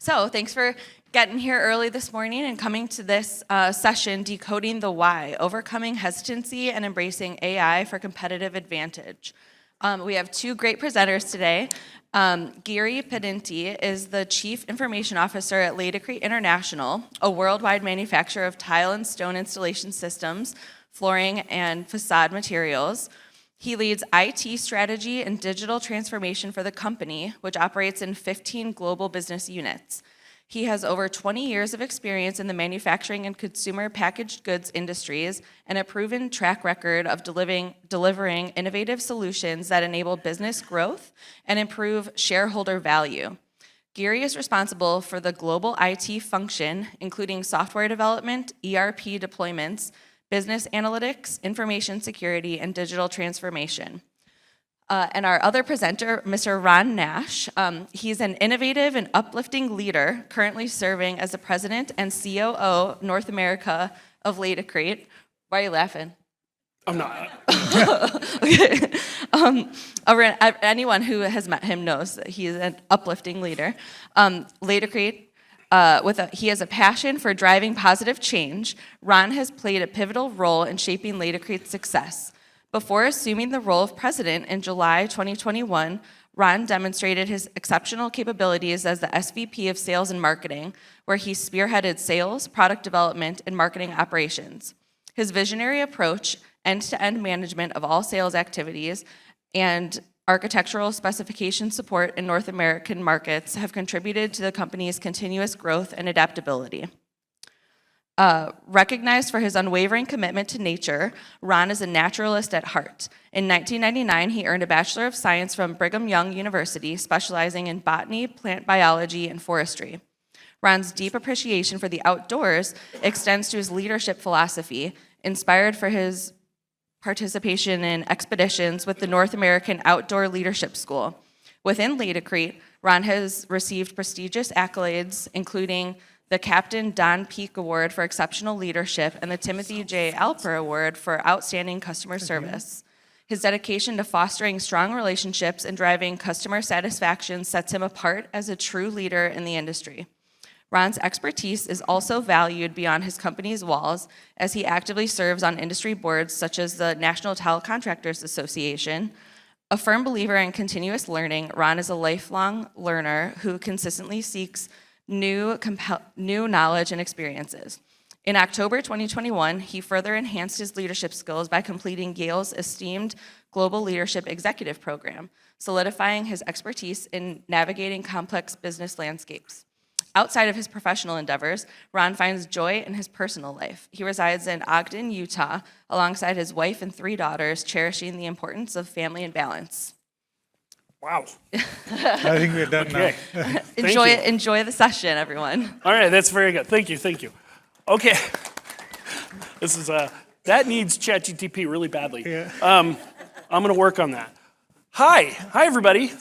So thanks for getting here early this morning and coming to this session, Decoding the Why, Overcoming Hesitancy and Embracing AI for Competitive Advantage. We have two great presenters today. Giri Peddinti is the Chief Information Officer at LATICRETE International, a worldwide manufacturer of tile and stone installation systems, flooring, and facade materials. He leads IT strategy and digital transformation for the company, which operates in 15 global business units. He has over 20 years of experience in the manufacturing and consumer packaged goods industries and a proven track record of delivering innovative solutions that enable business growth and improve shareholder value. Giri is responsible for the global IT function, including software development, ERP deployments, business analytics, information security, and digital transformation. And our other presenter, Mr. Ron Nash, he's an innovative and uplifting leader, currently serving as the president and COO North America of LATICRETE. Why are you laughing? I'm not. Okay. Anyone who has met him knows that he is an uplifting leader. LATICRETE, he has a passion for driving positive change. Ron has played a pivotal role in shaping LATICRETE's success. Before assuming the role of president in July 2021, Ron demonstrated his exceptional capabilities as the SVP of Sales and Marketing, where he spearheaded sales, product development, and marketing operations. His visionary approach, end-to-end management of all sales activities, and architectural specification support in North American markets have contributed to the company's continuous growth and adaptability. Recognized for his unwavering commitment to nature, Ron is a naturalist at heart. In 1999, he earned a Bachelor of Science from Brigham Young University, specializing in botany, plant biology, and forestry. Ron's deep appreciation for the outdoors extends to his leadership philosophy, inspired for his participation in expeditions with the North American Outdoor Leadership School. Within LATICRETE, Ron has received prestigious accolades, including the Captain Don Peak Award for Exceptional Leadership and the Timothy J. Alper Award for Outstanding Customer Service. His dedication to fostering strong relationships and driving customer satisfaction sets him apart as a true leader in the industry. Ron's expertise is also valued beyond his company's walls, as he actively serves on industry boards such as the National Telecontractors Association. A firm believer in continuous learning, Ron is a lifelong learner who consistently seeks new knowledge and experiences. In October 2021, he further enhanced his leadership skills by completing Yale's esteemed Global Leadership Executive Program, solidifying his expertise in navigating complex business landscapes. Outside of his professional endeavors, Ron finds joy in his personal life. He resides in Ogden, Utah, alongside his wife and 3 daughters, cherishing the importance of family and balance. Wow. I think we're done now. Enjoy the session, everyone. All right, that's very good. Thank you. Okay. This is that needs ChatGPT really badly. Yeah. I'm going to work on that. Hi, everybody.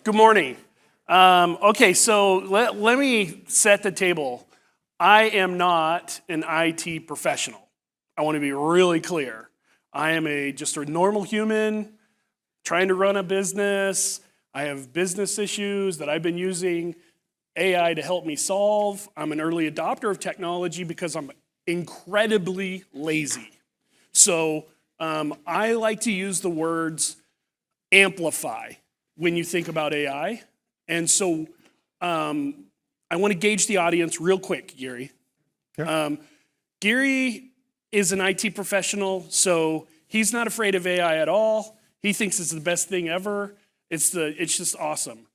Good morning. Okay, so let me set the table. I am not an IT professional. I want to be really clear. I am just a normal human trying to run a business. I have business issues that I've been using AI to help me solve. I'm an early adopter of technology because I'm incredibly lazy. So I like to use the words amplify when you think about AI. And so I want to gauge the audience real quick, Giri. Sure. Giri is an IT professional, so he's not afraid of AI at all. He thinks it's the best thing ever. It's just awesome.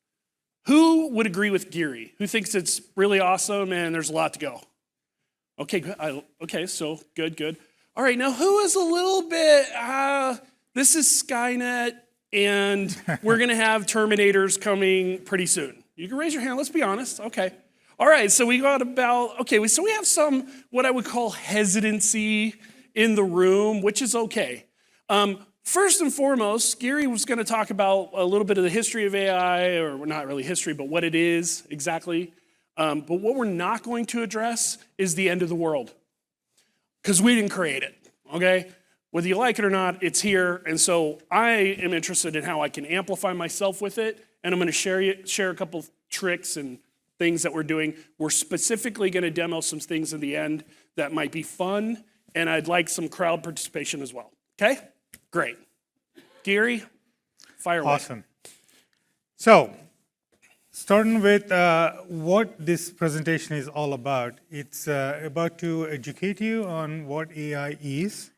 Who would agree with Giri? Who thinks it's really awesome and there's a lot to go? Okay, good. Okay, so good. All right, now who is a little bit, this is Skynet, and we're going to have Terminators coming pretty soon. You can raise your hand. Let's be honest. Okay. All right, so we got so we have some, what I would call hesitancy in the room, which is okay. First and foremost, Giri was going to talk about a little bit of the history of AI, or not really history, but what it is exactly. But what we're not going to address is the end of the world, because we didn't create it, okay? Whether you like it or not, it's here, and so I am interested in how I can amplify myself with it, and I'm going to share a couple tricks and things that we're doing. We're specifically going to demo some things in the end that might be fun, and I'd like some crowd participation as well. Okay? Great. Giri, fire away. Awesome. So, starting with what this presentation is all about, it's about to educate you on what AI is,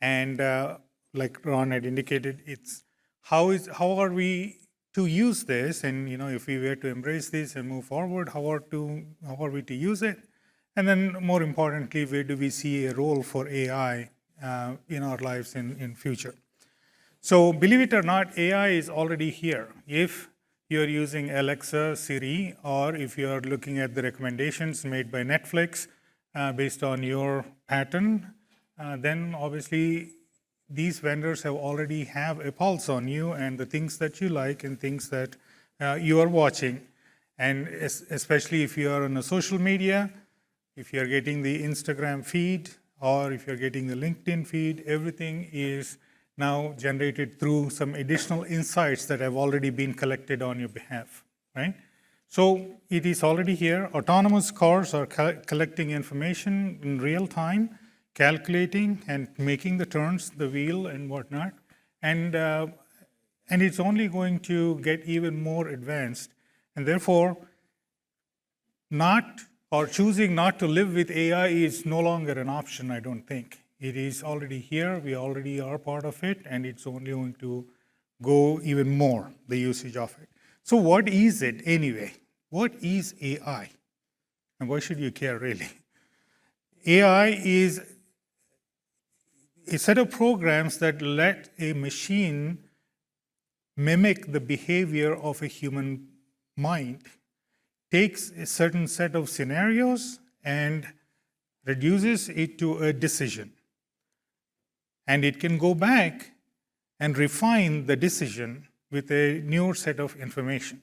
and like Ron had indicated, it's how are we to use this, and if we were to embrace this and move forward, how are we to use it, and then more importantly, where do we see a role for AI in our lives in future. So believe it or not, AI is already here. If you're using Alexa, Siri, or if you're looking at the recommendations made by Netflix based on your pattern, then obviously these vendors already have a pulse on you and the things that you like and things that you are watching. And especially if you are on a social media, if you're getting the Instagram feed or if you're getting the LinkedIn feed, everything is now generated through some additional insights that have already been collected on your behalf, right? So it is already here. Autonomous cars are collecting information in real time, calculating and making the turns, the wheel and whatnot. And it's only going to get even more advanced. And therefore, choosing not to live with AI is no longer an option, I don't think. It is already here, we already are part of it, and it's only going to go even more, the usage of it. So what is it anyway? What is AI? And why should you care really? AI is a set of programs that let a machine mimic the behavior of a human mind, takes a certain set of scenarios and reduces it to a decision. And it can go back and refine the decision with a newer set of information.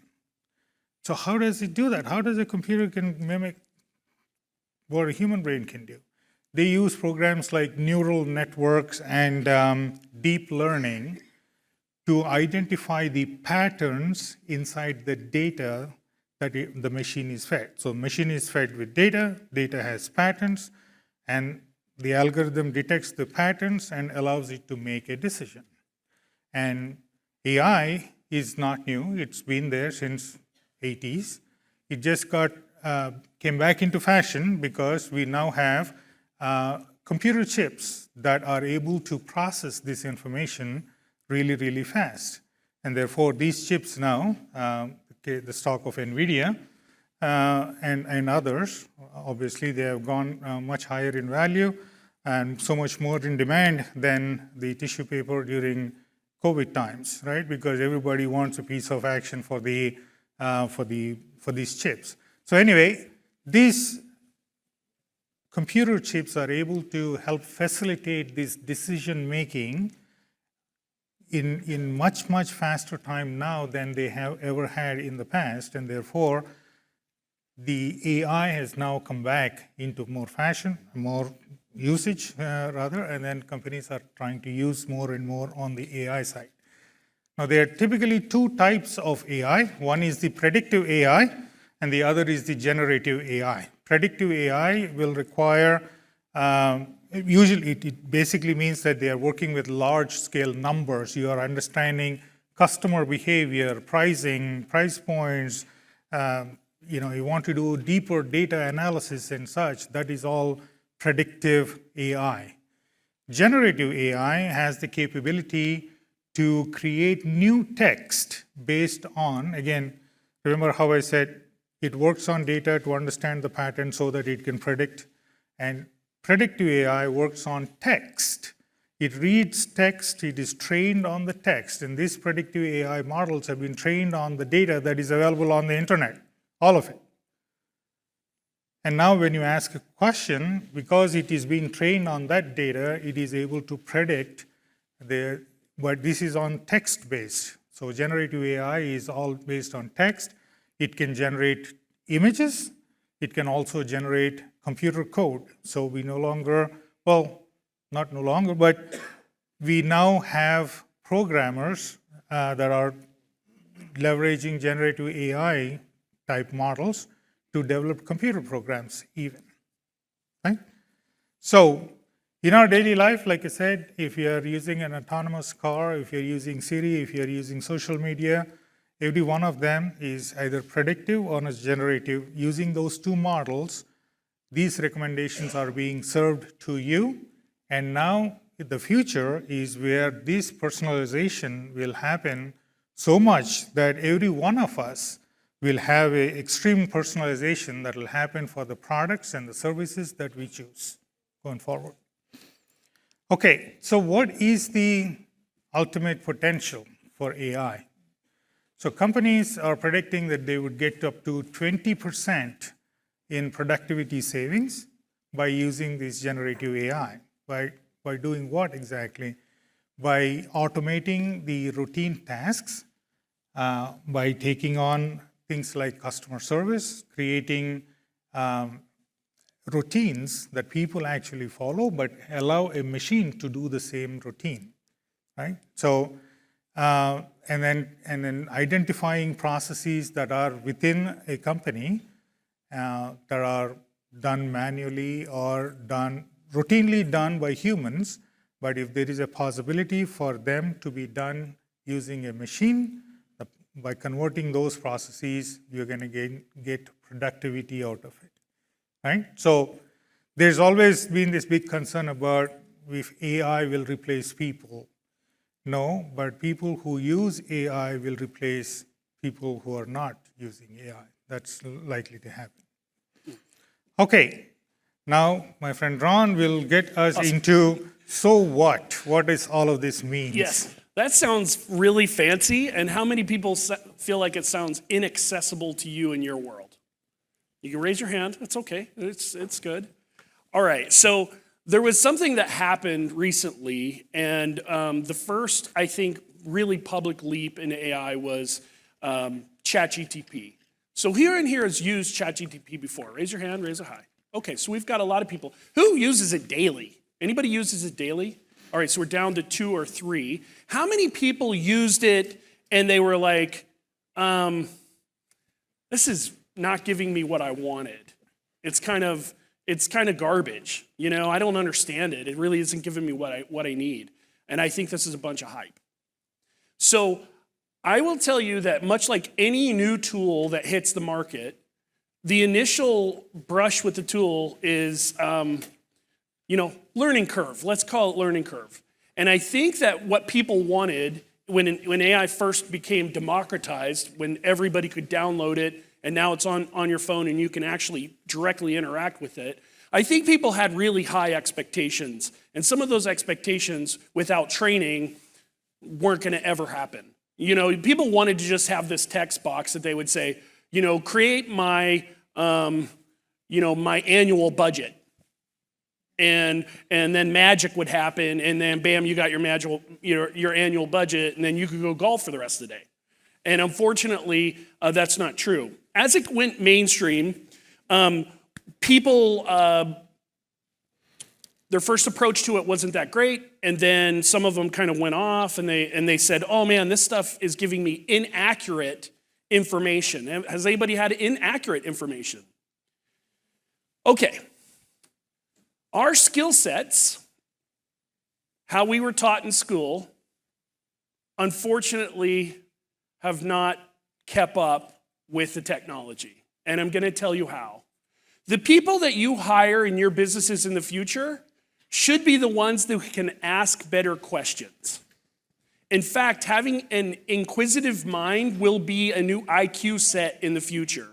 So how does it do that? How does a computer can mimic what a human brain can do? They use programs like neural networks and deep learning to identify the patterns inside the data that the machine is fed. So machine is fed with data, data has patterns, and the algorithm detects the patterns and allows it to make a decision. And AI is not new. It's been there since 80s. It just came back into fashion because we now have computer chips that are able to process this information really, really fast. And therefore, these chips now, the stock of NVIDIA and others, obviously they have gone much higher in value and so much more in demand than the tissue paper during COVID times, right? Because everybody wants a piece of action for these chips. So anyway, these computer chips are able to help facilitate this decision making in much, much faster time now than they have ever had in the past, and therefore the AI has now come back into more fashion, more usage rather, and then companies are trying to use more and more on the AI side. Now there are typically two types of AI. One is the predictive AI and the other is the generative AI. Predictive AI will require, usually it basically means that they are working with large scale numbers. You are understanding customer behavior, pricing, price points, you want to do deeper data analysis and such. That is all predictive AI. Generative AI has the capability to create new text based on, again, remember how I said it works on data to understand the pattern so that it can predict, and predictive AI works on text. It reads text, it is trained on the text, and these predictive AI models have been trained on the data that is available on the internet, all of it. And now when you ask a question, because it is being trained on that data, it is able to predict but this is on text-based. So generative AI is all based on text. It can generate images. It can also generate computer code. So we no longer, well, not no longer, but we now have programmers that are leveraging generative AI type models to develop computer programs even, right? So in our daily life, like I said, if you're using an autonomous car, if you're using Siri, if you're using social media, every one of them is either predictive or is generative. Using those two models, these recommendations are being served to you. And now the future is where this personalization will happen so much that every one of us will have an extreme personalization that will happen for the products and the services that we choose going forward. Okay, so what is the ultimate potential for AI? So companies are predicting that they would get up to 20% in productivity savings by using this generative AI. By doing what exactly? By automating the routine tasks, by taking on things like customer service, creating routines that people actually follow, but allow a machine to do the same routine, right? So, and then identifying processes that are within a company that are done manually or routinely done by humans, but if there is a possibility for them to be done using a machine, by converting those processes, you're going to get productivity out of it, right? So there's always been this big concern about if AI will replace people. No, but people who use AI will replace people who are not using AI. That's likely to happen. Okay, now my friend Ron will get us into, so what? What does all of this mean? Yes, that sounds really fancy. And how many people feel like it sounds inaccessible to you in your world? You can raise your hand. It's okay. It's good. All right, so there was something that happened recently, and the first, I think, really public leap in AI was ChatGPT. So who in here has used ChatGPT before? Raise your hand, raise it high. Okay, so we've got a lot of people. Who uses it daily? Anybody uses it daily? All right, so we're down to 2 or 3. How many people used it and they were like, this is not giving me what I wanted. It's kind of garbage. You know, I don't understand it. It really isn't giving me what I need. And I think this is a bunch of hype. So I will tell you that much like any new tool that hits the market, the initial brush with the tool is, learning curve. Let's call it learning curve. And I think that what people wanted when AI first became democratized, when everybody could download it, and now it's on your phone and you can actually directly interact with it, I think people had really high expectations. And some of those expectations without training weren't going to ever happen. You know, people wanted to just have this text box that they would say, create my, my annual budget. And then magic would happen, and then bam, you got your annual budget, and then you could go golf for the rest of the day. And unfortunately, that's not true. As it went mainstream, people, their first approach to it wasn't that great, and then some of them kind of went off, and they said, oh man, this stuff is giving me inaccurate information. Has anybody had inaccurate information? Okay. Our skill sets, how we were taught in school, unfortunately have not kept up with the technology. And I'm going to tell you how. The people that you hire in your businesses in the future should be the ones that can ask better questions. In fact, having an inquisitive mind will be a new IQ set in the future.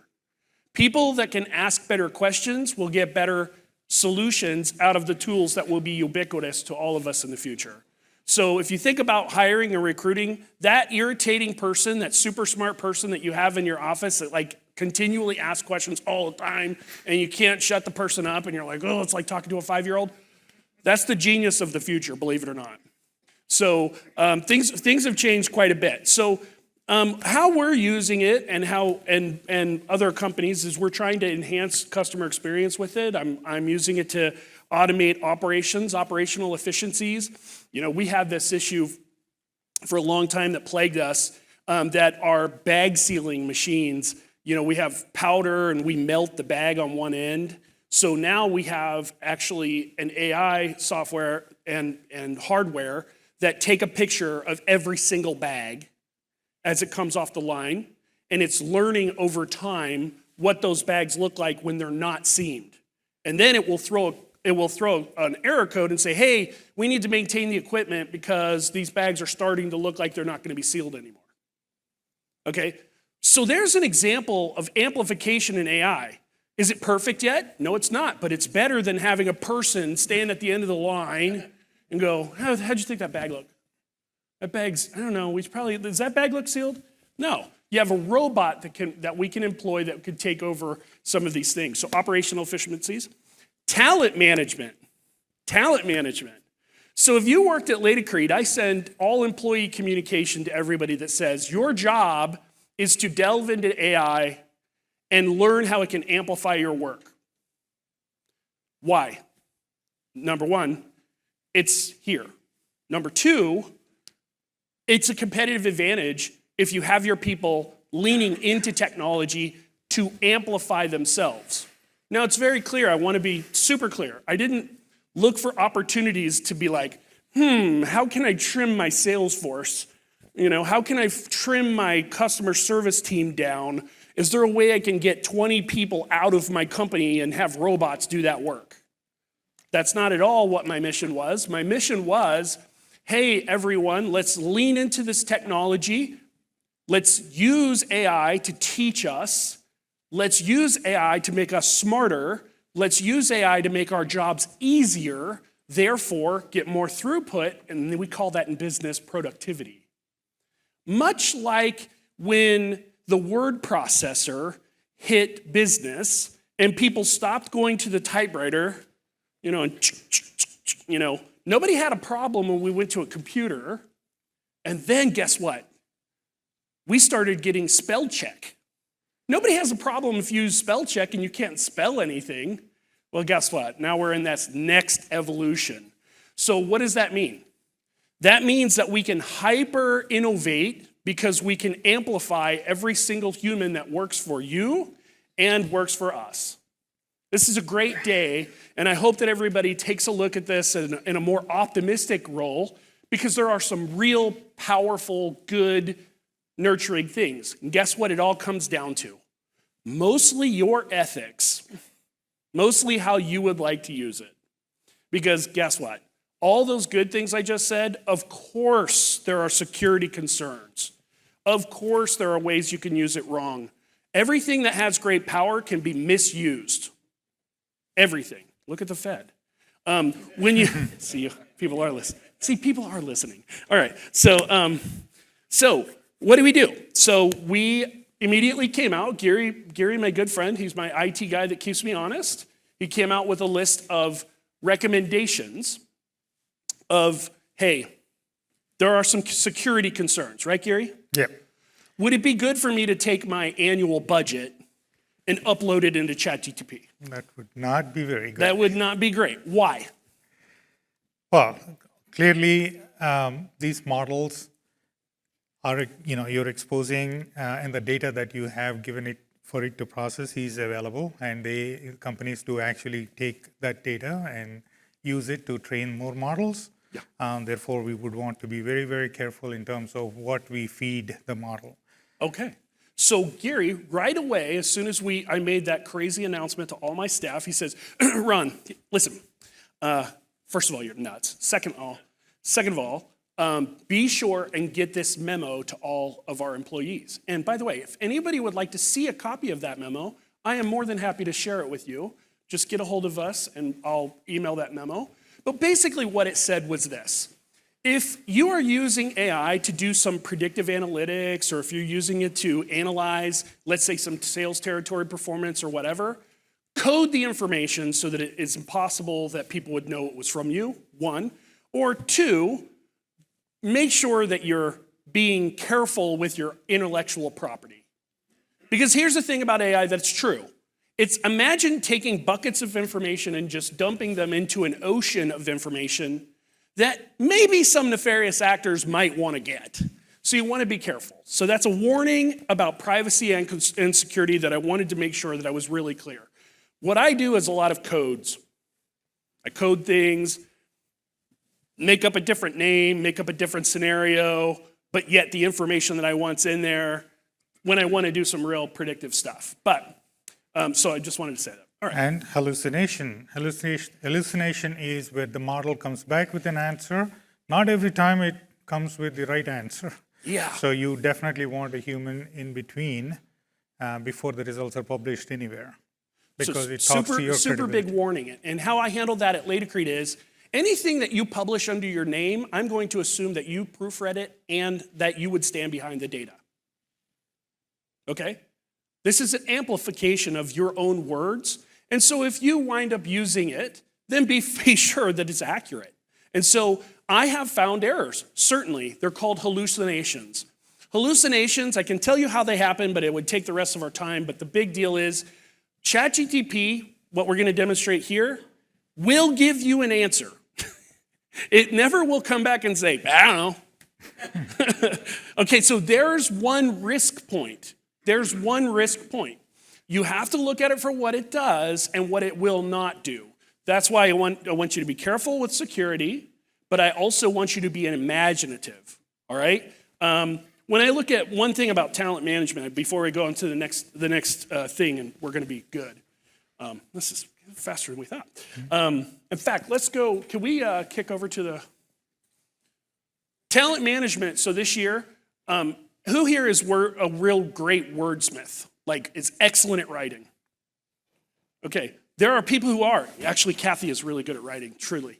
People that can ask better questions will get better solutions out of the tools that will be ubiquitous to all of us in the future. So if you think about hiring and recruiting, that irritating person, that super smart person that you have in your office that continually asks questions all the time and you can't shut the person up and you're like, oh, it's like talking to a 5-year-old. That's the genius of the future, believe it or not. So things have changed quite a bit. So how we're using it and other companies is we're trying to enhance customer experience with it. I'm using it to automate operational efficiencies. We had this issue for a long time that plagued us, that our bag sealing machines, we have powder and we melt the bag on one end. So now we have actually an AI software and hardware that take a picture of every single bag as it comes off the line, and it's learning over time what those bags look like when they're not seamed. And then it will throw an error code and say, hey, we need to maintain the equipment because these bags are starting to look like they're not going to be sealed anymore. Okay, so there's an example of amplification in AI. Is it perfect yet? No, it's not, but it's better than having a person stand at the end of the line and go, how'd you think that bag looked? That bag's, I don't know, does that bag look sealed? No. You have a robot that we can employ that could take over some of these things. So operational efficiencies. Talent management. So if you worked at LATICRETE, I send all employee communication to everybody that says, your job is to delve into AI and learn how it can amplify your work. Why? Number one, it's here. Number two, it's a competitive advantage if you have your people leaning into technology to amplify themselves. Now, it's very clear. I want to be super clear. I didn't look for opportunities to be like, how can I trim my sales force? How can I trim my customer service team down? Is there a way I can get 20 people out of my company and have robots do that work? That's not at all what my mission was. My mission was, hey, everyone, let's lean into this technology. Let's use AI to teach us. Let's use AI to make us smarter. Let's use AI to make our jobs easier, therefore get more throughput, and we call that in business productivity. Much like when the word processor hit business and people stopped going to the typewriter, and nobody had a problem when we went to a computer, and then guess what? We started getting spell check. Nobody has a problem if you use spell check and you can't spell anything. Well, guess what? Now we're in this next evolution. So what does that mean? That means that we can hyper innovate because we can amplify every single human that works for you and works for us. This is a great day, and I hope that everybody takes a look at this in a more optimistic role, because there are some real powerful, good, nurturing things. And guess what it all comes down to? Mostly your ethics, mostly how you would like to use it. Because guess what? All those good things I just said, of course there are security concerns. Of course there are ways you can use it wrong. Everything that has great power can be misused. Everything. Look at the Fed. When you see, people are listening. People are listening. All right. So what do we do? So we immediately came out. Giri, my good friend, he's my IT guy that keeps me honest. He came out with a list of recommendations of, hey, there are some security concerns, right, Giri? Yep. Would it be good for me to take my annual budget and upload it into ChatGPT? That would not be very good. That would not be great. Why? Well, clearly, these models are, you're exposing, and the data that you have given it for it to process is available, and companies do actually take that data and use it to train more models. Yeah. Therefore, we would want to be very, very careful in terms of what we feed the model. Okay. So Giri, right away, as soon as I made that crazy announcement to all my staff, he says, Ron, listen, first of all, you're nuts. Second of all, be sure and get this memo to all of our employees. And by the way, if anybody would like to see a copy of that memo, I am more than happy to share it with you. Just get a hold of us and I'll email that memo. But basically what it said was this. If you are using AI to do some predictive analytics, or if you're using it to analyze, let's say, some sales territory performance or whatever, code the information so that it is impossible that people would know it was from you, one. Or two, make sure that you're being careful with your intellectual property. Because here's the thing about AI that's true. Imagine taking buckets of information and just dumping them into an ocean of information that maybe some nefarious actors might want to get. So you want to be careful. So that's a warning about privacy and security that I wanted to make sure that I was really clear. What I do is a lot of codes. I code things, make up a different name, make up a different scenario, but yet the information that I want's in there when I want to do some real predictive stuff. But, so I just wanted to say that. All right. And hallucination. Hallucination is where the model comes back with an answer. Not every time it comes with the right answer. Yeah. So you definitely want a human in between before the results are published anywhere. Because So it talks to your super credibility. big warning. And how I handle that at LATICRETE is anything that you publish under your name, I'm going to assume that you proofread it and that you would stand behind the data. Okay? This is an amplification of your own words. And so if you wind up using it, then be sure that it's accurate. And so I have found errors, certainly. They're called hallucinations. Hallucinations, I can tell you how they happen, but it would take the rest of our time. But the big deal is ChatGPT, what we're going to demonstrate here, will give you an answer. It never will come back and say, I don't know. Okay, so there's one risk point. There's one risk point. You have to look at it for what it does and what it will not do. That's why I want you to be careful with security, but I also want you to be imaginative, all right? When I look at one thing about talent management, before we go on to the next thing, and we're going to be good. This is faster than we thought. In fact, let's go, can we kick over to the talent management? So this year, who here is a real great wordsmith? Like, is excellent at writing? Okay, there are people who are. Actually, Kathy is really good at writing, truly.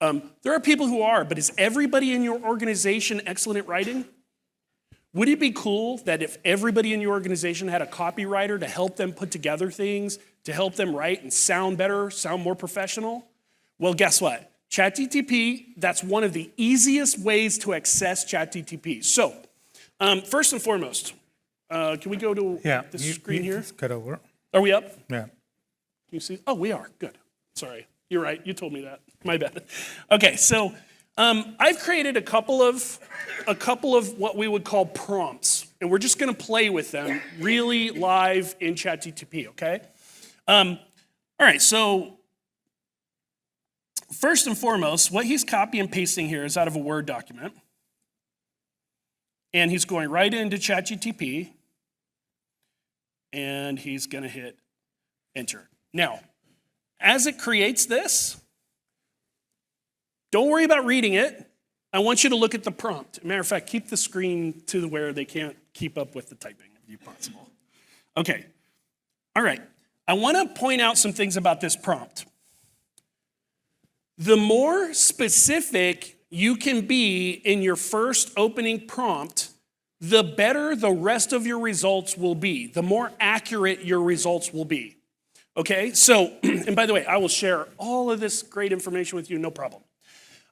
There are people who are, but is everybody in your organization excellent at writing? Would it be cool that if everybody in your organization had a copywriter to help them put together things, to help them write and sound better, sound more professional? Well, guess what? ChatGPT, that's one of the easiest ways to access ChatGPT. So, first and foremost, can we go to the screen here? Cut over. Are we up? Yeah. Can you see? Oh, we are. Good. Sorry. You're right. You told me that. My bad. Okay, so I've created a couple of what we would call prompts, and we're just going to play with them really live in ChatGPT, okay? All right, so first and foremost, what he's copy and pasting here is out of a Word document, and he's going right into ChatGPT, and he's going to hit enter. Now, as it creates this, don't worry about reading it. I want you to look at the prompt. As a matter of fact, keep the screen to where they can't keep up with the typing if you possible. Okay. All right. I want to point out some things about this prompt. The more specific you can be in your first opening prompt, the better the rest of your results will be. The more accurate your results will be. Okay? So, and by the way, I will share all of this great information with you, no problem.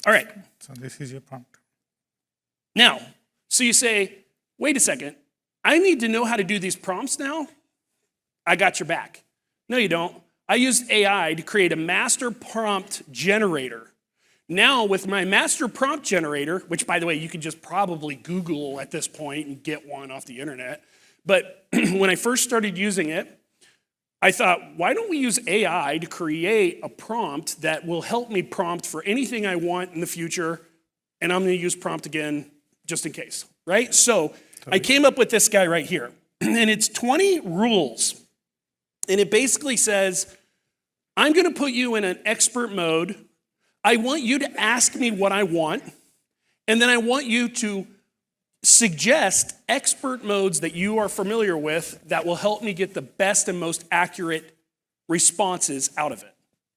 All right. So this is your prompt. Now, so you say, wait a second, I need to know how to do these prompts now? I got your back. No, you don't. I used AI to create a master prompt generator. Now, with my master prompt generator, which, by the way, you can just probably Google at this point and get one off the internet. But when I first started using it, I thought, why don't we use AI to create a prompt that will help me prompt for anything I want in the future, and I'm going to use prompt again just in case, right? So I came up with this guy right here, and it's 20 rules. And it basically says, I'm going to put you in an expert mode. I want you to ask me what I want, and then I want you to suggest expert modes that you are familiar with that will help me get the best and most accurate responses out of it,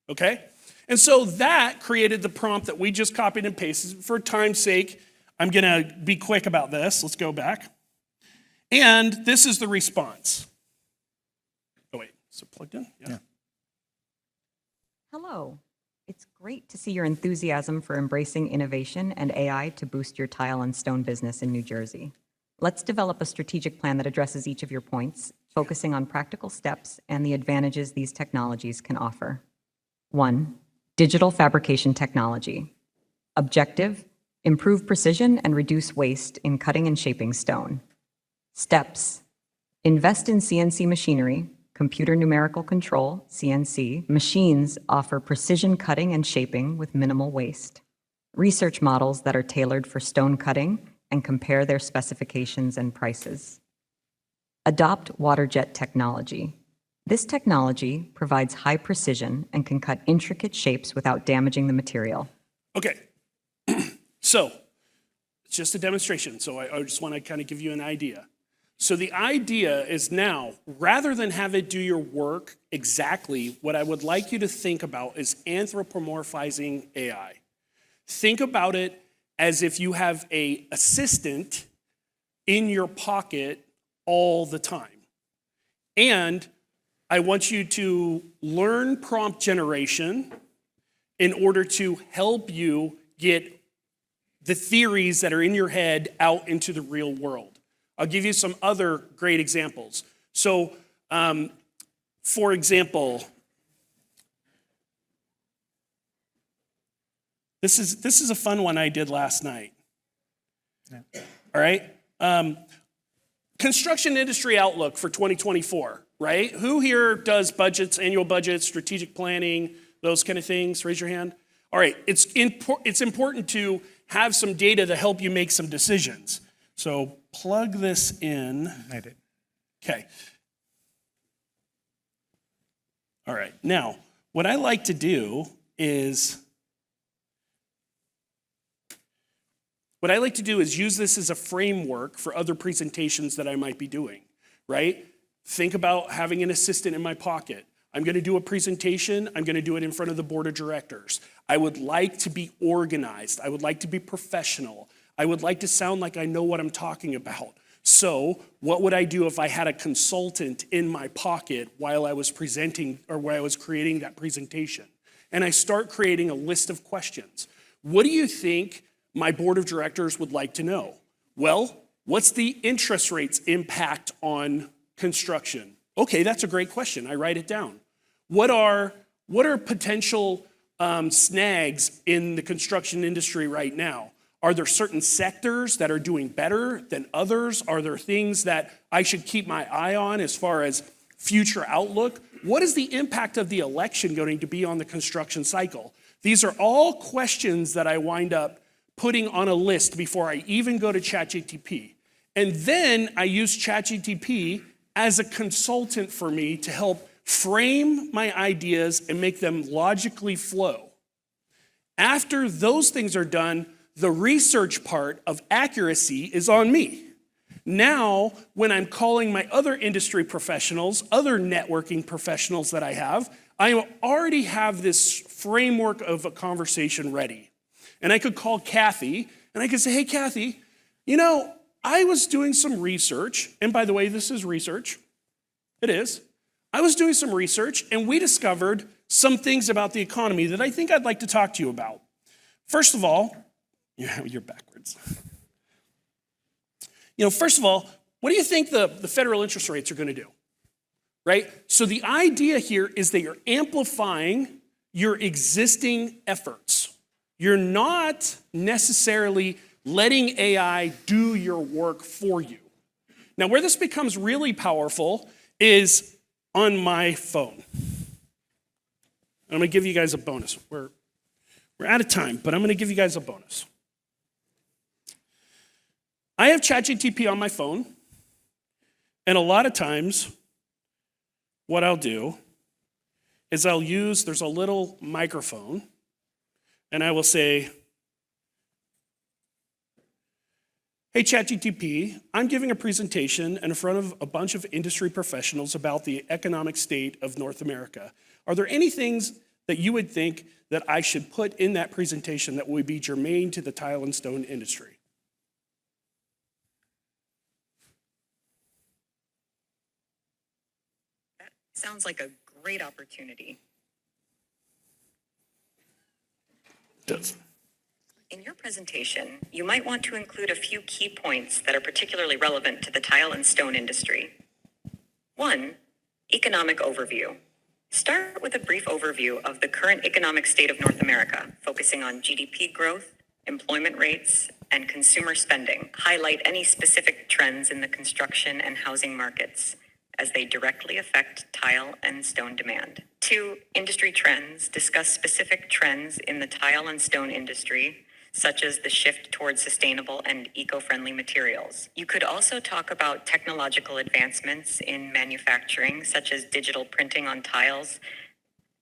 okay? And so that created the prompt that we just copied and pasted. For time's sake, I'm gonna be quick about this. Let's go back. And this is the response. Oh wait, is it plugged in? Yeah. Hello. It's great to see your enthusiasm for embracing innovation and AI to boost your tile and stone business in New Jersey. Let's develop a strategic plan that addresses each of your points, focusing on practical steps and the advantages these technologies can offer. 1, digital fabrication technology. Objective, Improve precision and reduce waste in cutting and shaping stone. Steps. Invest in CNC machinery, computer numerical control, CNC. Machines offer precision cutting and shaping with minimal waste. Research models that are tailored for stone cutting and compare their specifications and prices. Adopt water jet technology. This technology provides high precision and can cut intricate shapes without damaging the material. Okay, so it's just a demonstration, so I just want to kind of give you an idea. So the idea is now, rather than have it do your work exactly, what I would like you to think about is anthropomorphizing AI. Think about it as if you have an assistant in your pocket all the time. And I want you to learn prompt generation in order to help you get the theories that are in your head out into the real world. I'll give you some other great examples. So, for example, this is a fun one I did last night. Yeah. All right? Construction industry outlook for 2024, right? Who here does budgets, annual budgets, strategic planning, those kind of things? Raise your hand. All right, it's important to have some data to help you make some decisions. So plug this in. I did. Okay. All right, now, what I like to do is use this as a framework for other presentations that I might be doing, right? Think about having an assistant in my pocket. I'm going to do a presentation. I'm going to do it in front of the board of directors. I would like to be organized. I would like to be professional. I would like to sound like I know what I'm talking about. So what would I do if I had a consultant in my pocket while I was presenting or while I was creating that presentation? And I start creating a list of questions. What do you think my board of directors would like to know? Well, what's the interest rates impact on construction? Okay, that's a great question. I write it down. What are potential snags in the construction industry right now? Are there certain sectors that are doing better than others? Are there things that I should keep my eye on as far as future outlook? What is the impact of the election going to be on the construction cycle? These are all questions that I wind up putting on a list before I even go to ChatGPT. And then I use ChatGPT as a consultant for me to help frame my ideas and make them logically flow. After those things are done, the research part of accuracy is on me. Now, when I'm calling my other industry professionals, other networking professionals that I already have this framework of a conversation ready. And I could call Kathy, and I could say, hey, Kathy, I was doing some research, and by the way, this is research. It is. I was doing some research, and we discovered some things about the economy that I think I'd like to talk to you about. First of all, you're backwards. First of all, what do you think the federal interest rates are going to do? Right? So the idea here is that you're amplifying your existing efforts. You're not necessarily letting AI do your work for you. Now, where this becomes really powerful is on my phone. I'm going to give you guys a bonus. We're out of time, but I'm going to give you guys a bonus. I have ChatGPT on my phone, and a lot of times what I'll do is there's a little microphone, and I will say, hey, ChatGPT, I'm giving a presentation in front of a bunch of industry professionals about the economic state of North America. Are there any things that you would think that I should put in that presentation that would be germane to the tile and stone industry? That sounds like a great opportunity. It does. In your presentation, you might want to include a few key points that are particularly relevant to the tile and stone industry. 1, economic overview. Start with a brief overview of the current economic state of North America, focusing on GDP growth, employment rates, and consumer spending. Highlight any specific trends in the construction and housing markets as they directly affect tile and stone demand. 2, industry trends. Discuss specific trends in the tile and stone industry, such as the shift towards sustainable and eco-friendly materials. You could also talk about technological advancements in manufacturing, such as digital printing on tiles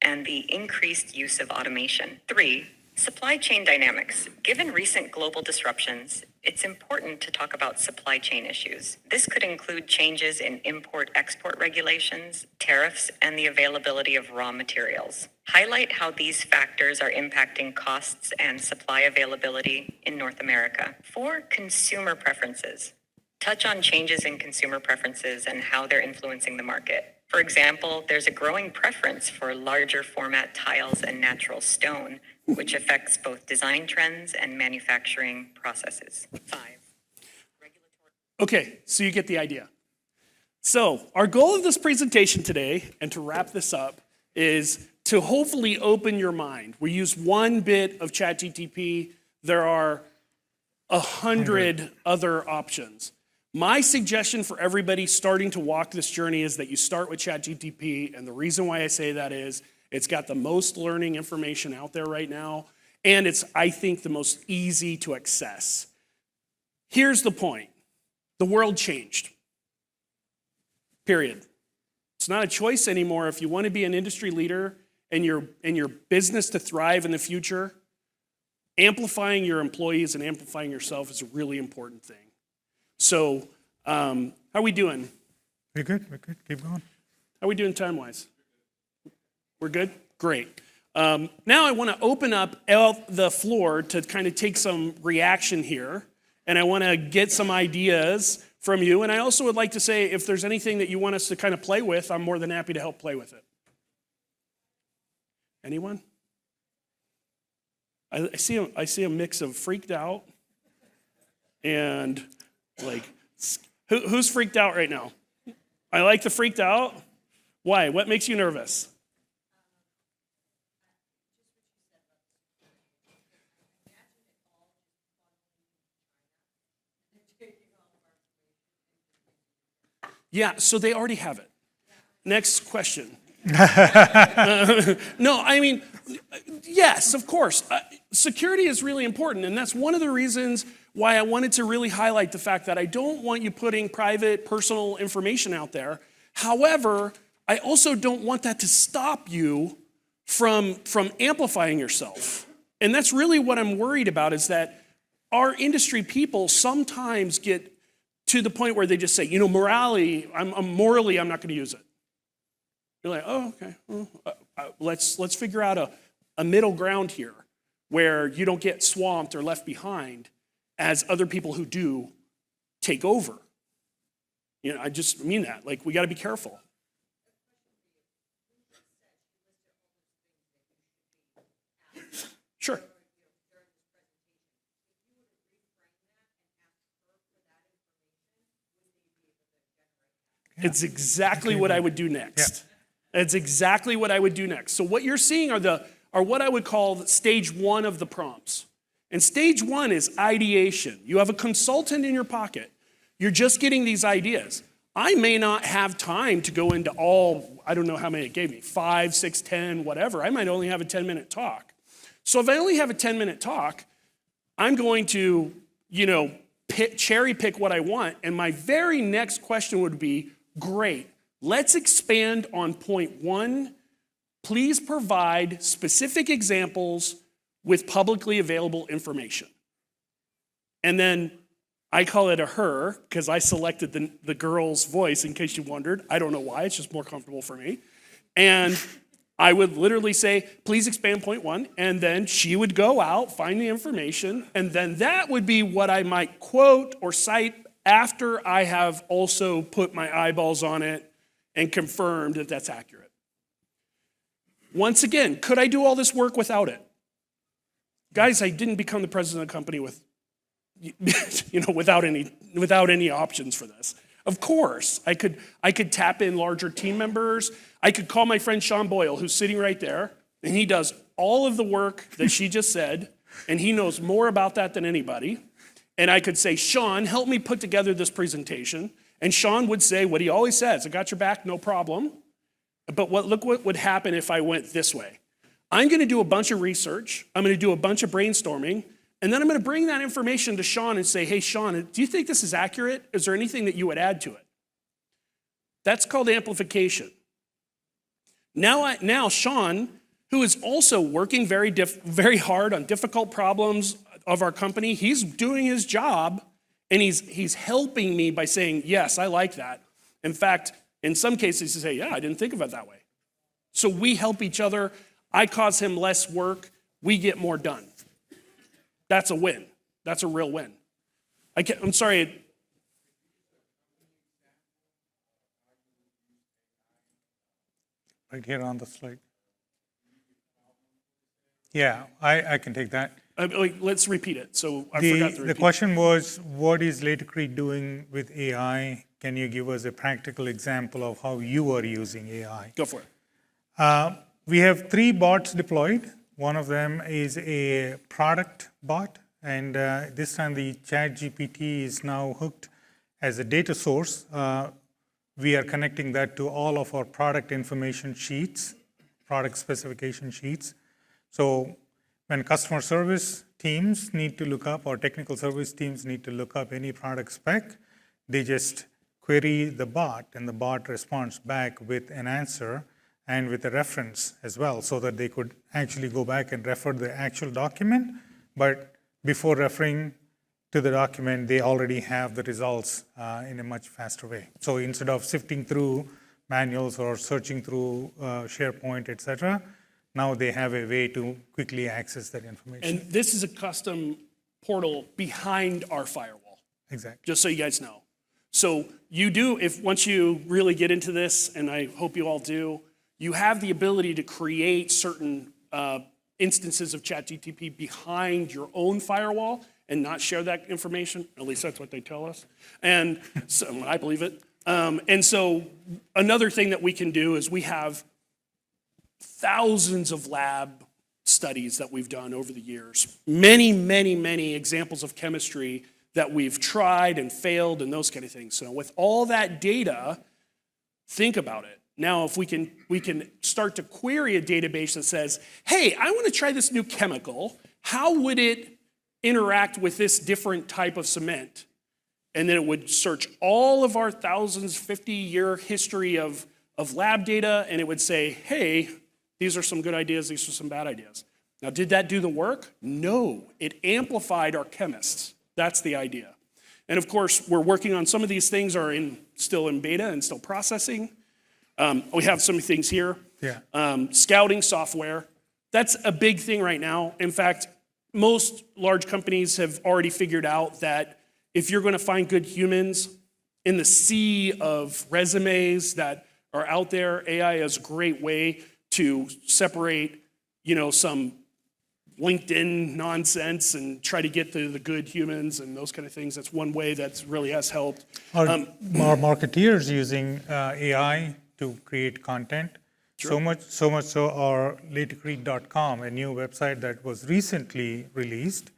and the increased use of automation. 3, supply chain dynamics. Given recent global disruptions, it's important to talk about supply chain issues. This could include changes in import-export regulations, tariffs, and the availability of raw materials. Highlight how these factors are impacting costs and supply availability in North America. 4, consumer preferences. Touch on changes in consumer preferences and how they're influencing the market. For example, there's a growing preference for larger format tiles and natural stone, which affects both design trends and manufacturing processes. 5, regulatory. Okay, so you get the idea. So our goal of this presentation today, and to wrap this up, is to hopefully open your mind. We use one bit of ChatGPT. There are 100 other options. My suggestion for everybody starting to walk this journey is that you start with ChatGPT, and the reason why I say that is it's got the most learning information out there right now, and it's, I think, the most easy to access. Here's the point. The world changed. Period. It's not a choice anymore. If you want to be an industry leader and your business to thrive in the future, amplifying your employees and amplifying yourself is a really important thing. So, how are we doing? We're good. Keep going. How are we doing time-wise? We're good? Great. Now I want to open up the floor to kind of take some reaction here, and I want to get some ideas from you. And I also would like to say, if there's anything that you want us to kind of play with, I'm more than happy to help play with it. Anyone? I see a mix of freaked out and like, who's freaked out right now? I like the freaked out. Why? What makes you nervous? Yeah, so they already have it. Next question. No, I mean, yes, of course. Security is really important, and that's one of the reasons why I wanted to really highlight the fact that I don't want you putting private, personal information out there. However, I also don't want that to stop you from amplifying yourself. And that's really what I'm worried about, is that our industry people sometimes get to the point where they just say, you know, morally, I'm not going to use it. You're like, oh, okay. Well, let's figure out a middle ground here where you don't get swamped or left behind as other people who do take over. You know, I just mean that. Like, we got to be careful. Sure. It's exactly what I would do next. Yeah. It's exactly what I would do next. So what you're seeing are what I would call stage one of the prompts. And stage one is ideation. You have a consultant in your pocket. You're just getting these ideas. I may not have time to go into all, I don't know how many it gave me, 5, 6, 10, whatever. I might only have a 10-minute talk. So if I only have a 10-minute talk, I'm going to, cherry pick what I want. And my very next question would be, great, let's expand on point 1. Please provide specific examples with publicly available information. And then I call it a her, because I selected the girl's voice, in case you wondered. I don't know why, it's just more comfortable for me. And I would literally say, please expand point 1, and then she would go out, find the information, and then that would be what I might quote or cite after I have also put my eyeballs on it and confirmed that that's accurate. Once again, could I do all this work without it? Guys, I didn't become the president of the company with, without any options for this. Of course, I could tap in larger team members. I could call my friend Sean Boyle, who's sitting right there, and he does all of the work that she just said. and he knows more about that than anybody. And I could say, Sean, help me put together this presentation. And Sean would say what he always says, I got your back, no problem. But look what would happen if I went this way. I'm going to do a bunch of research. I'm going to do a bunch of brainstorming. And then I'm going to bring that information to Sean and say, hey, Sean, do you think this is accurate? Is there anything that you would add to it? That's called amplification. Now Sean, who is also working very hard on difficult problems of our company, he's doing his job, and he's helping me by saying, yes, I like that. In fact, in some cases, he says, yeah, I didn't think of it that way. So we help each other. I cause him less work. We get more done. That's a win. That's a real win. I'm sorry. Right here on the slide. Yeah, I can take that. Let's repeat it. So I forgot to repeat. The question was, what is LATICRETE doing with AI? Can you give us a practical example of how you are using AI? Go for it. We have 3 bots deployed. One of them is a product bot, and this time the ChatGPT is now hooked as a data source. We are connecting that to all of our product information sheets, product specification sheets. So when customer service teams need to look up, or technical service teams need to look up any product spec, they just query the bot, and the bot responds back with an answer and with a reference as well, so that they could actually go back and refer the actual document. But before referring to the document, they already have the results in a much faster way. So instead of sifting through manuals or searching through SharePoint, et cetera, now they have a way to quickly access that information. And this is a custom portal behind our firewall. Exactly. Just so you guys know. So you do, once you really get into this, and I hope you all do, you have the ability to create certain instances of ChatGPT behind your own firewall and not share that information. At least that's what they tell us. And so I believe it. And so another thing that we can do is we have thousands of lab studies that we've done over the years. Many, many, many examples of chemistry that we've tried and failed and those kind of things. So with all that data, think about it. Now, if we can start to query a database that says, hey, I want to try this new chemical. How would it interact with this different type of cement? And then it would search all of our 50-year history of lab data, and it would say, hey, these are some good ideas, these are some bad ideas. Now, did that do the work? No, it amplified our chemists. That's the idea. And of course, we're working on some of these things are still in beta and still processing. We have some things here. Yeah. Scouting software. That's a big thing right now. In fact, most large companies have already figured out that if you're going to find good humans in the sea of resumes that are out there, AI is a great way to separate, some LinkedIn nonsense and try to get to the good humans and those kind of things. That's one way that really has helped. Are marketeers using AI to create content? Sure. So much so our LATICRETE.com, a new website that was recently released,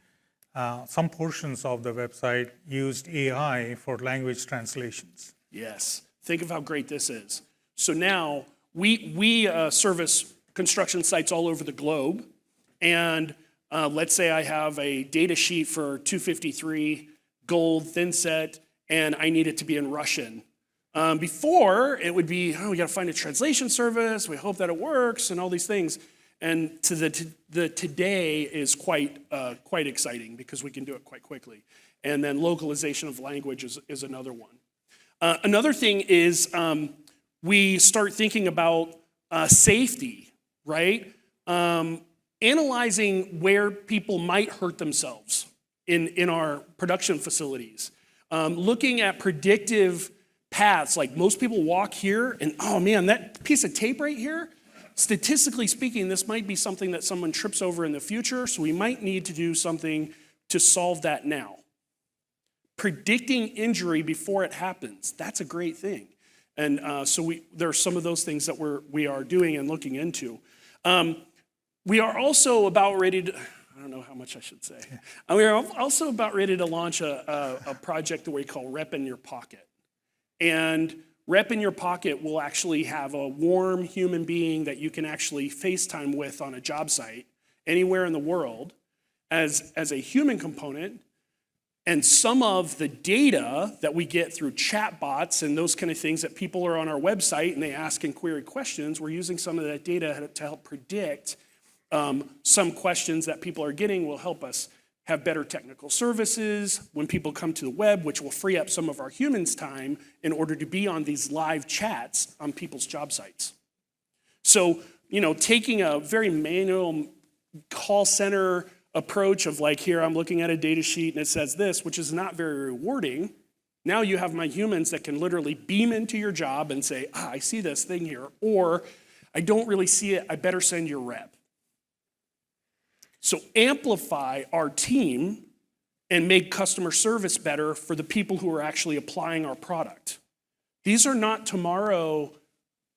some portions of the website used AI for language translations. Yes. Think of how great this is. So now we service construction sites all over the globe. And let's say I have a data sheet for 253 gold thin set, and I need it to be in Russian. Before, it would be, we got to find a translation service, we hope that it works, and all these things. And the today is quite exciting because we can do it quite quickly. And then localization of language is another one. Another thing is we start thinking about safety, right? Analyzing where people might hurt themselves in our production facilities. Looking at predictive paths, like most people walk here and, oh man, that piece of tape right here, statistically speaking, this might be something that someone trips over in the future, so we might need to do something to solve that now. Predicting injury before it happens, that's a great thing. And so there are some of those things that we are doing and looking into. We are also about ready to, I don't know how much I should say. We're also about ready to launch a project that we call Rep in Your Pocket. And Rep in Your Pocket will actually have a warm human being that you can actually FaceTime with on a job site anywhere in the world as a human component. And some of the data that we get through chatbots and those kind of things that people are on our website and they ask and query questions, we're using some of that data to help predict some questions that people are getting will help us have better technical services when people come to the web, which will free up some of our humans' time in order to be on these live chats on people's job sites. So, taking a very manual call center approach of like, here I'm looking at a data sheet and it says this, which is not very rewarding. Now you have my humans that can literally beam into your job and say, I see this thing here, or I don't really see it, I better send your rep. So amplify our team and make customer service better for the people who are actually applying our product. These are not tomorrow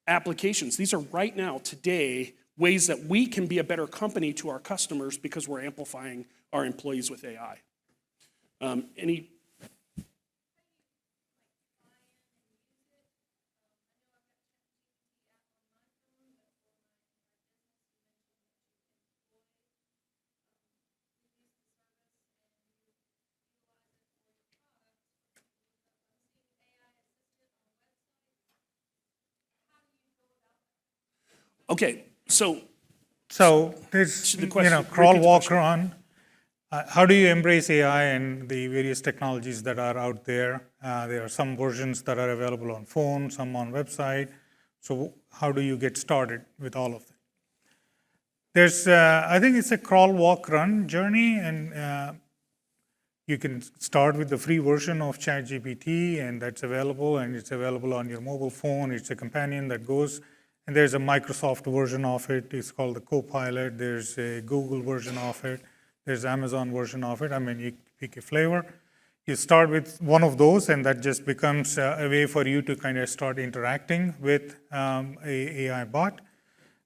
applications. These are right now, today, ways that we can be a better company to our customers because we're amplifying our employees with AI. Okay, so there's, the question- crawl, repeat the walk, question. run. How do you embrace AI and the various technologies that are out there? There are some versions that are available on phone, some on website. So how do you get started with all of them? There's, I think it's a crawl, walk, run journey, and you can start with the free version of ChatGPT, and that's available, and it's available on your mobile phone. It's a companion that goes. And there's a Microsoft version of it. It's called the Copilot. There's a Google version of it. There's Amazon version of it. I mean, you pick a flavor. You start with one of those, and that just becomes a way for you to kind of start interacting with a AI bot.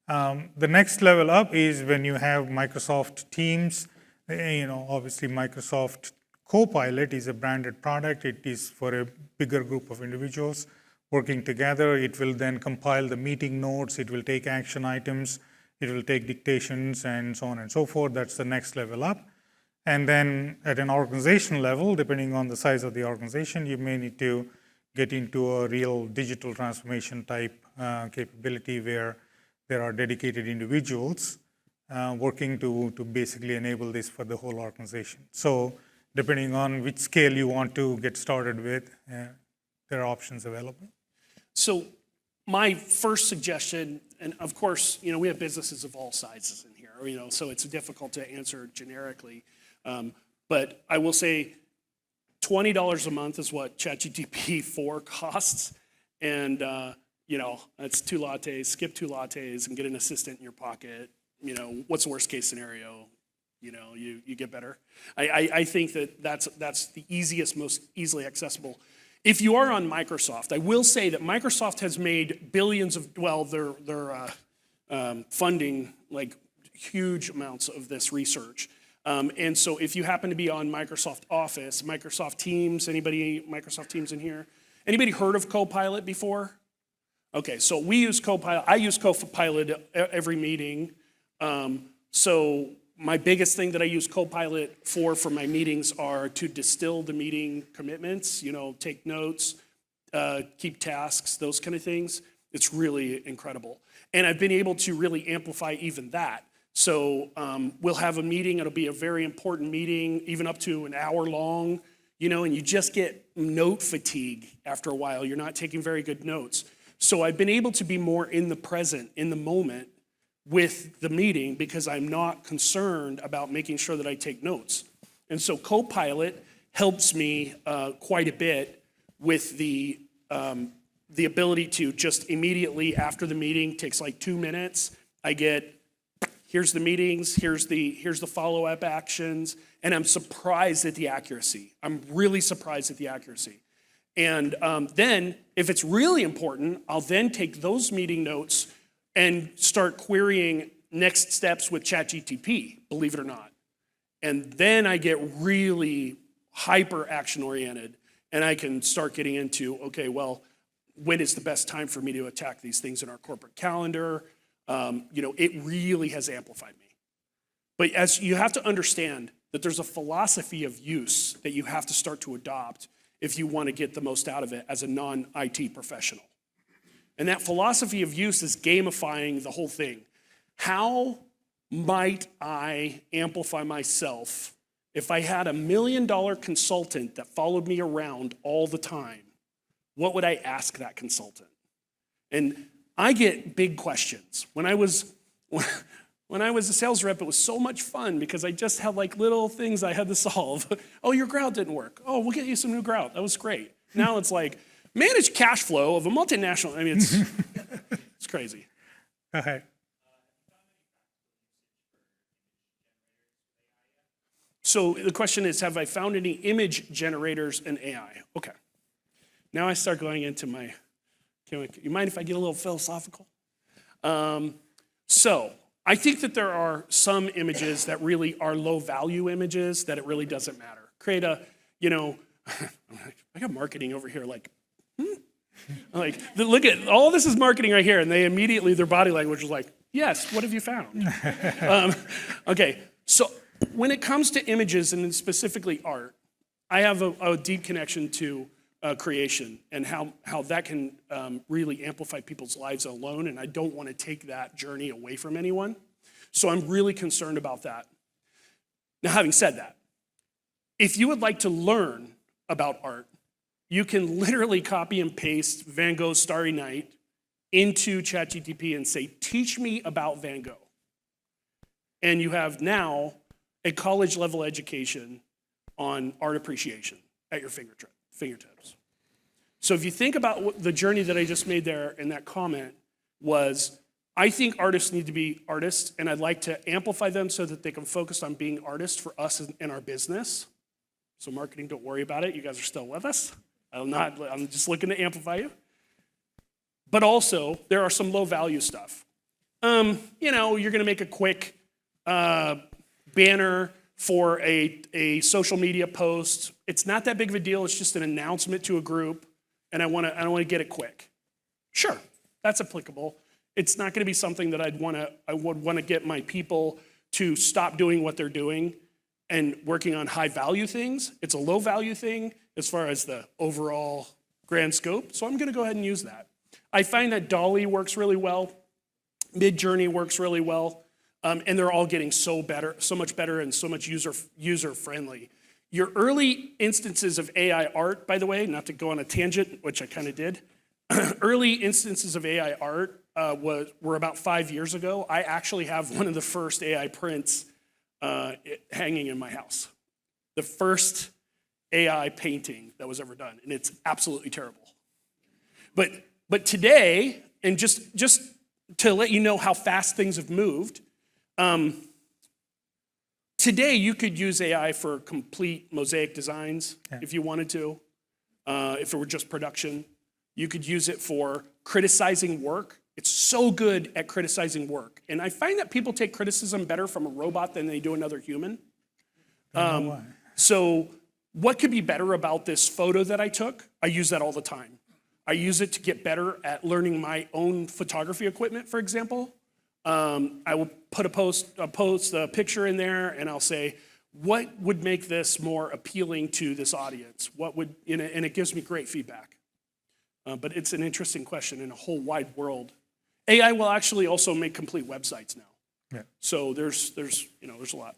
The next level up is when you have Microsoft Teams. Obviously, Microsoft Copilot is a branded product. It is for a bigger group of individuals working together. It will then compile the meeting notes. It will take action items. It will take dictations and so on and so forth. That's the next level up. And then at an organization level, depending on the size of the organization, you may need to get into a real digital transformation type capability where there are dedicated individuals working to basically enable this for the whole organization. So depending on which scale you want to get started with, there are options available. So my first suggestion, and of course, we have businesses of all sizes in here, so it's difficult to answer generically. But I will say $20 a month is what ChatGPT 4 costs. And, that's 2 lattes, skip 2 lattes and get an assistant in your pocket. What's the worst case scenario? You get better. I think that's the easiest, most easily accessible. If you are on Microsoft, I will say that Microsoft has made billions of, they're funding like huge amounts of this research. And so if you happen to be on Microsoft Office, Microsoft Teams, anybody Microsoft Teams in here? Anybody heard of Copilot before? Okay, so we use Copilot. I use Copilot every meeting. So my biggest thing that I use Copilot for my meetings are to distill the meeting commitments, take notes, keep tasks, those kind of things. It's really incredible. And I've been able to really amplify even that. So we'll have a meeting, it'll be a very important meeting, even up to an hour long, and you just get note fatigue after a while. You're not taking very good notes. So I've been able to be more in the present, in the moment, with the meeting because I'm not concerned about making sure that I take notes. And so Copilot helps me quite a bit with the ability to just immediately after the meeting, takes like 2 minutes, I get, here's the meetings, here's the follow-up actions, and I'm surprised at the accuracy. I'm really surprised at the accuracy. And then if it's really important, I'll then take those meeting notes and start querying next steps with ChatGPT, believe it or not. And then I get really hyper action oriented, and I can start getting into, okay, well, when is the best time for me to attack these things in our corporate calendar? It really has amplified me. But as you have to understand that there's a philosophy of use that you have to start to adopt if you want to get the most out of it as a non-IT professional. And that philosophy of use is gamifying the whole thing. How might I amplify myself if I had $1 million consultant that followed me around all the time? What would I ask that consultant? And I get big questions. When I was a sales rep, it was so much fun because I just had like little things I had to solve. Oh, your grout didn't work. Oh, we'll get you some new grout. That was great. Now it's like, manage cash flow of a multinational. I mean, it's crazy. Go ahead. So the question is, have I found any image generators in AI? Okay. Now I start going into my, you mind if I get a little philosophical? So I think that there are some images that really are low value images that it really doesn't matter. Create a, I got marketing over here like, look at, all this is marketing right here, and they immediately, their body language is like, yes, what have you found? Okay, so when it comes to images and specifically art, I have a deep connection to creation and how that can really amplify people's lives alone, and I don't want to take that journey away from anyone. So I'm really concerned about that. Now, having said that, if you would like to learn about art, you can literally copy and paste Van Gogh's Starry Night into ChatGPT and say, teach me about Van Gogh. And you have now a college level education on art appreciation at your fingertips. So if you think about the journey that I just made there in that comment was, I think artists need to be artists, and I'd like to amplify them so that they can focus on being artists for us in our business. So marketing, don't worry about it. You guys are still with us. I'm just looking to amplify you. But also, there are some low value stuff. You're gonna make a quick banner for a social media post. It's not that big of a deal. It's just an announcement to a group, and I want to get it quick. Sure, that's applicable. It's not going to be something that I would want to get my people to stop doing what they're doing and working on high value things. It's a low value thing as far as the overall grand scope. So I'm going to go ahead and use that. I find that Dolly works really well. Midjourney works really well. And they're all getting so much better and so much user friendly. Your early instances of AI art, by the way, not to go on a tangent, which I kind of did, early instances of AI art were about 5 years ago. I actually have one of the first AI prints hanging in my house. The first AI painting that was ever done, and it's absolutely terrible. But today, and just to let you know how fast things have moved, today you could use AI for complete mosaic designs if you wanted to, if it were just production. You could use it for criticizing work. It's so good at criticizing work. And I find that people take criticism better from a robot than they do another human. So what could be better about this photo that I took? I use that all the time. I use it to get better at learning my own photography equipment, for example. I will put a picture in there, and I'll say, what would make this more appealing to this audience? And it gives me great feedback. But it's an interesting question in a whole wide world. AI will actually also make complete websites now. Yeah. So there's a lot.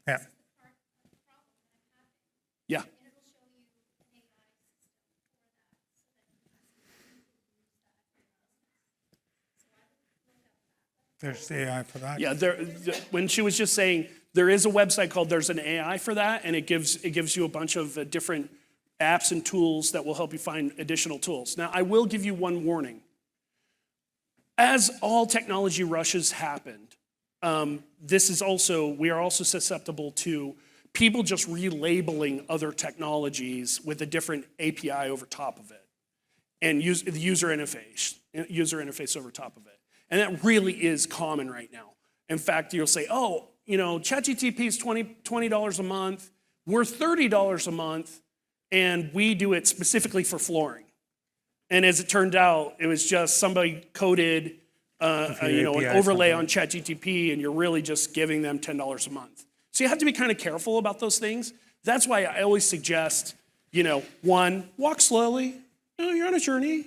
Yeah. Yeah. There's AI for that. Yeah, when she was just saying, there is a website called There's an AI for that, and it gives you a bunch of different apps and tools that will help you find additional tools. Now, I will give you one warning. As all technology rushes happened, we are also susceptible to people just relabeling other technologies with a different API over top of it. and use the user interface over top of it. And that really is common right now. In fact, you'll say, oh, ChatGPT is $20 a month, we're $30 a month, and we do it specifically for flooring. And as it turned out, it was just somebody coded an overlay on ChatGPT, and you're really just giving them $10 a month. So you have to be kind of careful about those things. That's why I always suggest, one, walk slowly. You're on a journey.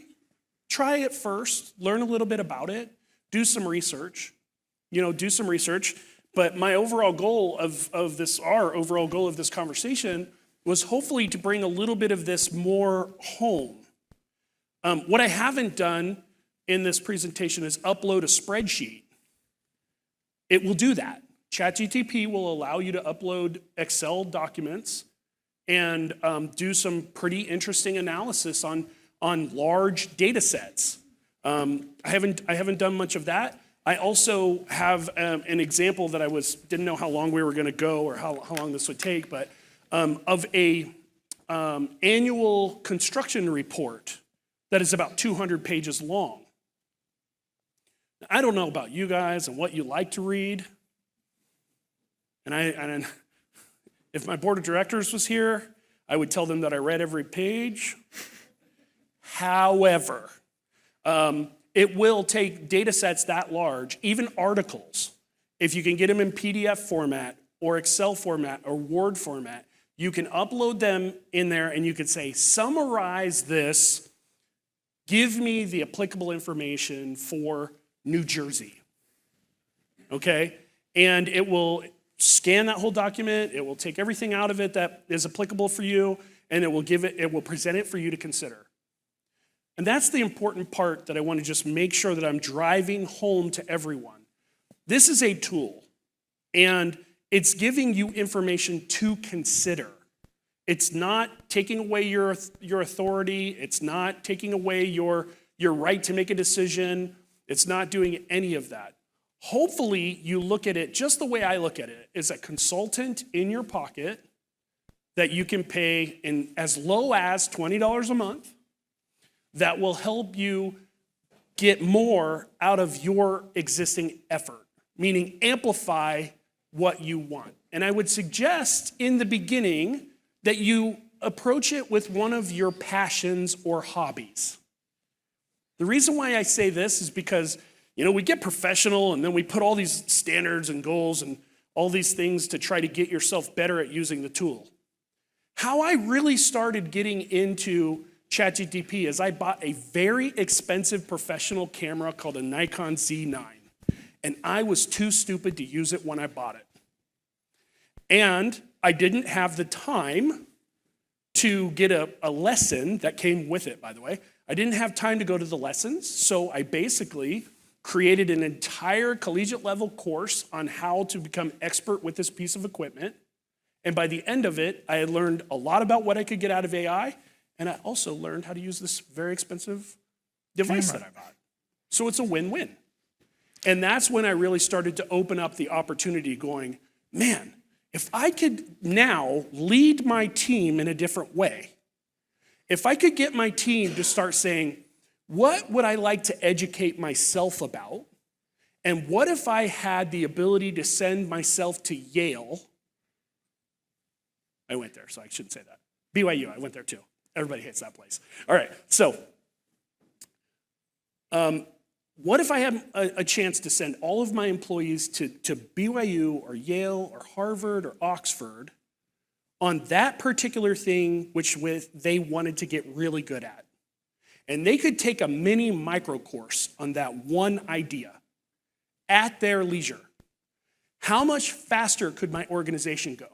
Try it first. Learn a little bit about it. Do some research. But my overall goal our overall goal of this conversation was hopefully to bring a little bit of this more home. What I haven't done in this presentation is upload a spreadsheet. It will do that. ChatGPT will allow you to upload Excel documents and do some pretty interesting analysis on large data sets. I haven't done much of that. I also have an example that didn't know how long we were going to go or how long this would take, but of a annual construction report that is about 200 pages long. I don't know about you guys and what you like to read. And if my board of directors was here, I would tell them that I read every page. However, it will take data sets that large, even articles. If you can get them in PDF format or Excel format or Word format, you can upload them in there and you can say, summarize this, give me the applicable information for New Jersey. Okay? And it will scan that whole document, it will take everything out of it that is applicable for you, and it will present it for you to consider. And that's the important part that I want to just make sure that I'm driving home to everyone. This is a tool, and it's giving you information to consider. It's not taking away your authority. It's not taking away your right to make a decision. It's not doing any of that. Hopefully, you look at it just the way I look at it, as a consultant in your pocket that you can pay in as low as $20 a month that will help you get more out of your existing effort, meaning amplify what you want. And I would suggest in the beginning that you approach it with one of your passions or hobbies. The reason why I say this is because, we get professional and then we put all these standards and goals and all these things to try to get yourself better at using the tool. How I really started getting into ChatGPT is I bought a very expensive professional camera called a Nikon Z9, and I was too stupid to use it when I bought it. And I didn't have the time to get a lesson that came with it, by the way. I didn't have time to go to the lessons, so I basically created an entire collegiate level course on how to become expert with this piece of equipment. And by the end of it, I had learned a lot about what I could get out of AI, and I also learned how to use this very expensive device that I bought. So it's a win-win. And that's when I really started to open up the opportunity going, man, if I could now lead my team in a different way, if I could get my team to start saying, what would I like to educate myself about? And what if I had the ability to send myself to Yale? I went there, so I shouldn't say that. BYU, I went there too. Everybody hates that place. All right, so what if I had a chance to send all of my employees to BYU or Yale or Harvard or Oxford on that particular thing which they wanted to get really good at? And they could take a mini micro course on that one idea at their leisure. How much faster could my organization go?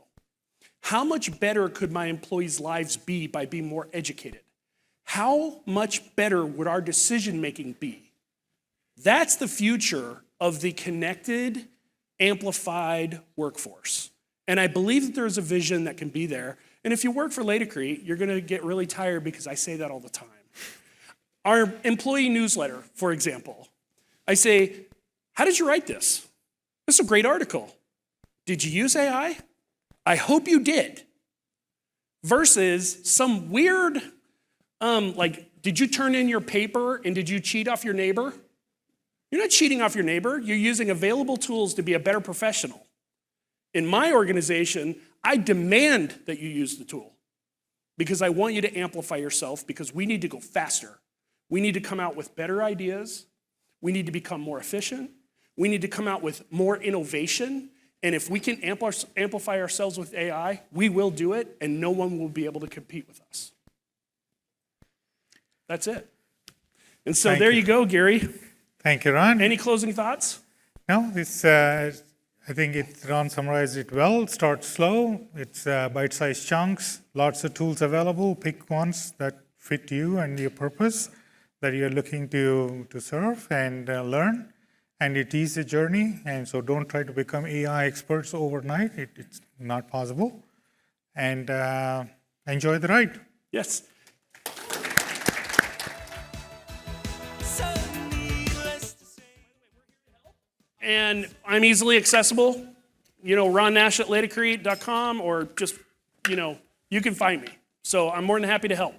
How much better could my employees' lives be by being more educated? How much better would our decision-making be? That's the future of the connected, amplified workforce. And I believe that there's a vision that can be there. And if you work for LATICRETE, you're going to get really tired because I say that all the time. Our employee newsletter, for example, I say, how did you write this? This is a great article. Did you use AI? I hope you did. Versus some weird did you turn in your paper and did you cheat off your neighbor? You're not cheating off your neighbor. You're using available tools to be a better professional. In my organization, I demand that you use the tool because I want you to amplify yourself because we need to go faster. We need to come out with better ideas. We need to become more efficient. We need to come out with more innovation. And if we can amplify ourselves with AI, we will do it, and no one will be able to compete with us. That's it. And so there you go, Gary. Thank you, Ron. Any closing thoughts? No, I think Ron summarized it well. Start slow. It's bite-sized chunks, lots of tools available. Pick ones that fit you and your purpose that you're looking to serve and learn. And it is a journey, and so don't try to become AI experts overnight. It's not possible. And enjoy the ride. Yes. And I'm easily accessible. Ron Nash at LATICRETE.com, or just, you can find me. So I'm more than happy to help.